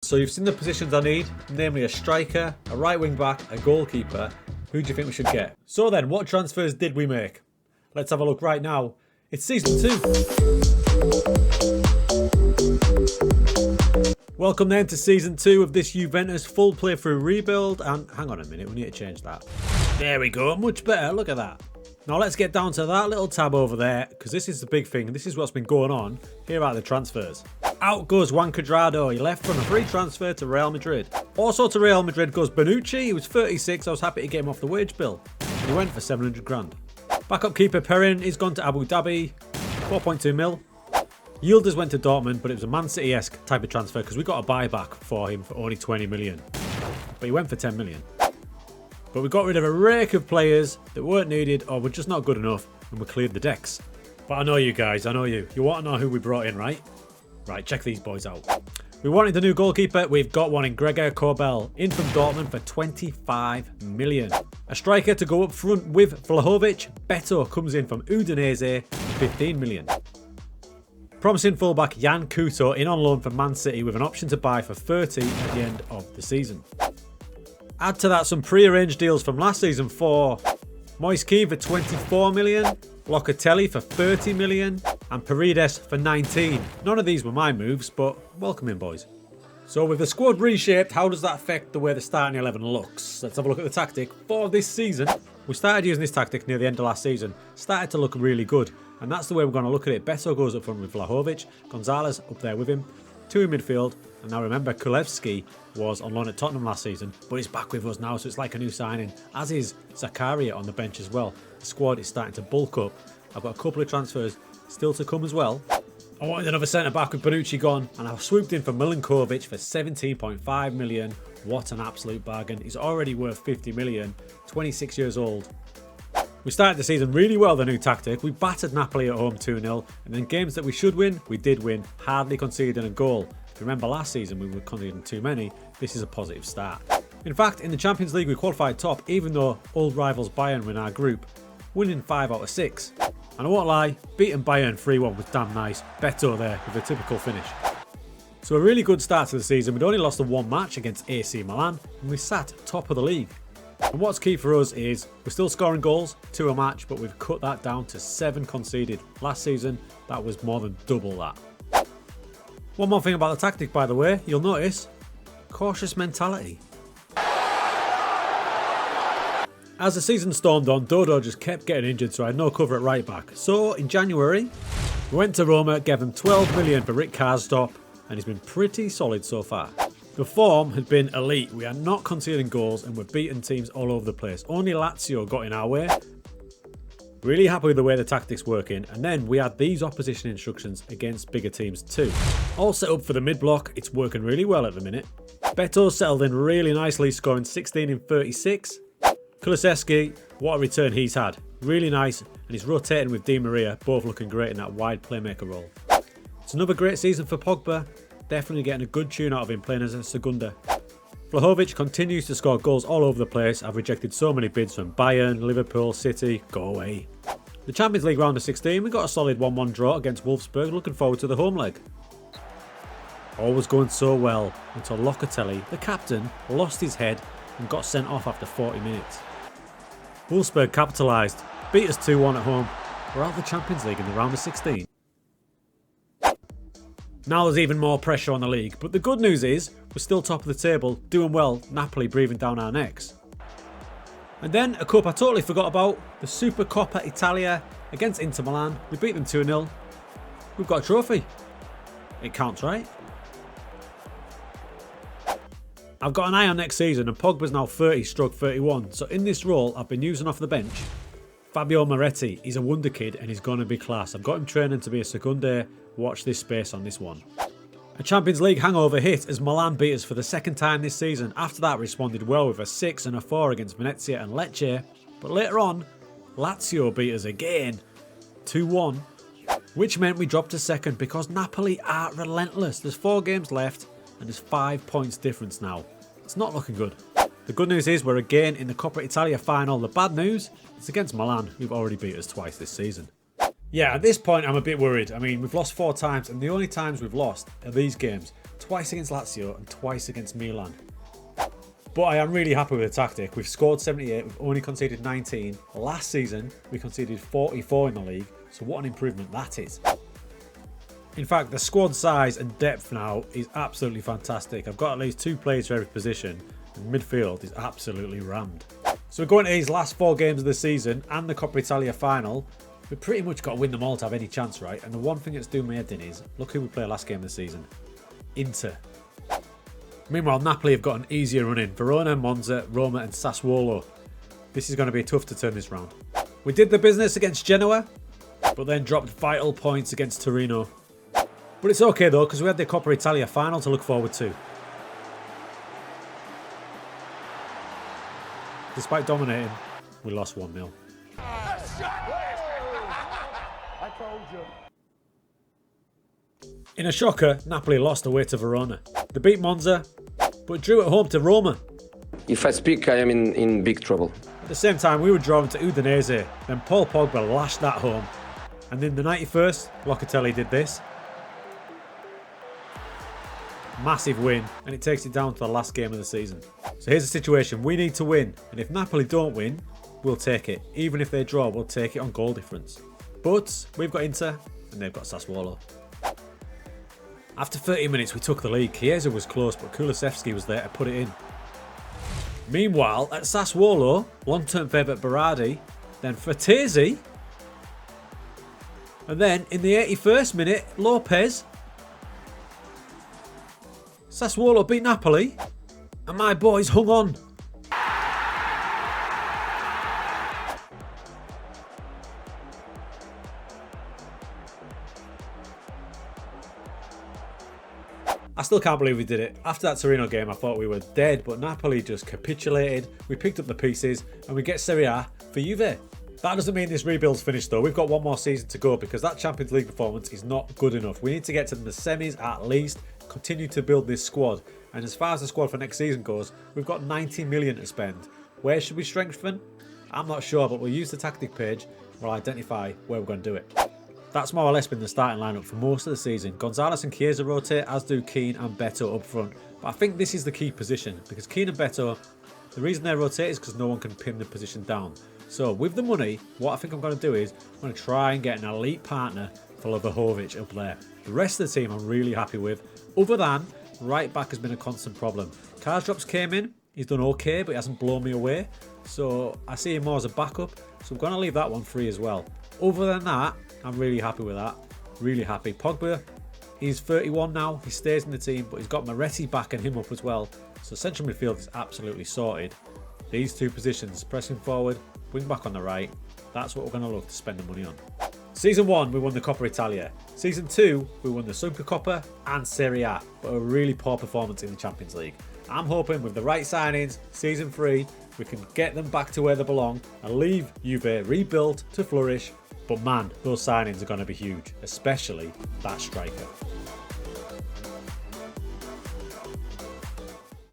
So you've seen the positions I need, namely a striker, a right wing back, a goalkeeper. Who do you think we should get? So then, what transfers did we make? Let's have a look right now. It's season 2. Welcome then to season 2 of this Juventus full playthrough rebuild. And hang on a minute, we need to change that. There we go, much better, look at that. Now let's get down to that little tab over there, because this is the big thing. This is what's been going on. Here are the transfers. Out goes Juan Cuadrado. He left on a free transfer to Real Madrid. Also to Real Madrid goes Bonucci. He was 36. I was happy to get him off the wage bill. And he went for 700 grand. Backup keeper Perrin, he's gone to Abu Dhabi. 4.2 mil. Yildiz went to Dortmund, but it was a Man City-esque type of transfer because we got a buyback for him for only 20 million. But he went for 10 million. But we got rid of a rake of players that weren't needed or were just not good enough, and we cleared the decks. But I know you guys, I know you. You want to know who we brought in, right? Right, check these boys out. We wanted a new goalkeeper. We've got one in Gregor Kobel, in from Dortmund for 25 million. A striker to go up front with Vlahovic. Beto comes in from Udinese for 15 million. Promising fullback Jan Couto in on loan from Man City with an option to buy for 30 at the end of the season. Add to that some pre-arranged deals from last season for Moise Kean for 24 million, Locatelli for 30 million, and Paredes for 19. None of these were my moves, but welcome in, boys. So with the squad reshaped, how does that affect the way the starting 11 looks? Let's have a look at the tactic for this season. We started using this tactic near the end of last season. Started to look really good, and that's the way we're going to look at it. Beto goes up front with Vlahovic, Gonzalez up there with him, 2 in midfield. And now remember, Kulevski was on loan at Tottenham last season, but he's back with us now, so it's like a new signing, as is Zakaria on the bench as well. The squad is starting to bulk up. I've got a couple of transfers still to come as well. I wanted another centre-back with Bonucci gone, and I swooped in for Milinkovic for 17.5 million. What an absolute bargain. He's already worth 50 million, 26 years old. We started the season really well, the new tactic. We battered Napoli at home 2-0, and then games that we should win, we did win, hardly conceding a goal. Remember last season we were conceding too many. This is a positive start. In fact, in the Champions League we qualified top, even though old rivals Bayern were in our group, winning 5 out of 6. And I won't lie, beating Bayern 3-1 was damn nice. Beto there with a typical finish. So a really good start to the season. We'd only lost the one match against AC Milan, and we sat top of the league. And what's key for us is we're still scoring goals, 2 a match, but we've cut that down to 7 conceded. Last season, that was more than double that. One more thing about the tactic, by the way, you'll notice, cautious mentality. As the season stormed on, Dodo just kept getting injured, so I had no cover at right back. So in January, we went to Roma, gave him 12 million for Rick Karsdorp, and he's been pretty solid so far. The form had been elite. We are not conceding goals and we're beating teams all over the place. Only Lazio got in our way. Really happy with the way the tactic's working, and then we had these opposition instructions against bigger teams too. All set up for the mid-block, it's working really well at the minute. Beto settled in really nicely, scoring 16 in 36. Kulusevski, what a return he's had. Really nice, and he's rotating with Di Maria, both looking great in that wide playmaker role. It's another great season for Pogba, definitely getting a good tune out of him playing as a Segunda. Vlahovic continues to score goals all over the place. I've rejected so many bids from Bayern, Liverpool, City. Go away. The Champions League round of 16, we got a solid 1-1 draw against Wolfsburg. Looking forward to the home leg. All was going so well until Locatelli, the captain, lost his head and got sent off after 40 minutes. Wolfsburg capitalised, beat us 2-1 at home. We're out of the Champions League in the round of 16. Now there's even more pressure on the league, but the good news is we're still top of the table, doing well, Napoli breathing down our necks. And then a cup I totally forgot about, the Supercoppa Italia against Inter Milan. We beat them 2-0. We've got a trophy. It counts, right? I've got an eye on next season, and Pogba's now 30/31, so in this role I've been using off the bench Fabio Moretti. He's a wonder kid and he's going to be class. I've got him training to be a Seconde. Watch this space on this one. A Champions League hangover hit as Milan beat us for the second time this season. After that, responded well with a 6 and a 4 against Venezia and Lecce. But later on, Lazio beat us again, 2-1, which meant we dropped to second because Napoli are relentless. There's 4 games left and there's 5 points difference now. It's not looking good. The good news is we're again in the Coppa Italia final. The bad news is against Milan, who've already beat us twice this season. Yeah, at this point I'm a bit worried. I mean, we've lost 4 times and the only times we've lost are these games. Twice against Lazio and twice against Milan. But I am really happy with the tactic. We've scored 78, we've only conceded 19. Last season, we conceded 44 in the league. So what an improvement that is. In fact, the squad size and depth now is absolutely fantastic. I've got at least 2 players for every position. And midfield is absolutely rammed. So we're going to these last 4 games of the season and the Coppa Italia final. We've pretty much got to win them all to have any chance, right? And the one thing that's doing my head in is, look who we play last game of the season. Inter. Meanwhile, Napoli have got an easier run in. Verona, Monza, Roma and Sassuolo. This is going to be tough to turn this round. We did the business against Genoa, but then dropped vital points against Torino. But it's okay though, because we had the Coppa Italia final to look forward to. Despite dominating, we lost 1-0. I told you. In a shocker, Napoli lost away to Verona. They beat Monza, but drew at home to Roma. If I speak, I am in big trouble. At the same time, we were drawn to Udinese. Then Paul Pogba lashed that home. And in the 91st, Locatelli did this. Massive win, and it takes it down to the last game of the season. So here's the situation. We need to win, and if Napoli don't win, we'll take it. Even if they draw, we'll take it on goal difference. But we've got Inter, and they've got Sassuolo. After 30 minutes, we took the lead. Chiesa was close, but Kulusevski was there to put it in. Meanwhile, at Sassuolo, long-term favourite Berardi, then Frattesi, and then in the 81st minute, Lopez. Sassuolo beat Napoli, and my boys hung on. I still can't believe we did it. After that Torino game, I thought we were dead, but Napoli just capitulated. We picked up the pieces, and we get Serie A for Juve. That doesn't mean this rebuild's finished though. We've got 1 more season to go because that Champions League performance is not good enough. We need to get to the semis at least, continue to build this squad. And as far as the squad for next season goes, we've got 90 million to spend. Where should we strengthen? I'm not sure, but we'll use the tactic page. We'll identify where we're going to do it. That's more or less been the starting lineup for most of the season. Gonzalez and Chiesa rotate, as do Keane and Beto up front. But I think this is the key position, because Keane and Beto, the reason they rotate is because no one can pin the position down. So with the money, what I think I'm going to do is I'm going to try and get an elite partner for Vlahovic up there. The rest of the team I'm really happy with, other than right back has been a constant problem. Karsdorp's came in, he's done okay, but he hasn't blown me away. So I see him more as a backup, so I'm going to leave that one free as well. Other than that, I'm really happy with that. Really happy. Pogba, he's 31 now. He stays in the team, but he's got Moretti backing him up as well. So central midfield is absolutely sorted. These 2 positions, pressing forward, wing back on the right. That's what we're going to look to spend the money on. Season 1, we won the Coppa Italia. Season 2, we won the Supercoppa and Serie A, but a really poor performance in the Champions League. I'm hoping with the right signings, Season 3, we can get them back to where they belong and leave Juve rebuilt to flourish. But man, those signings are going to be huge, especially that striker.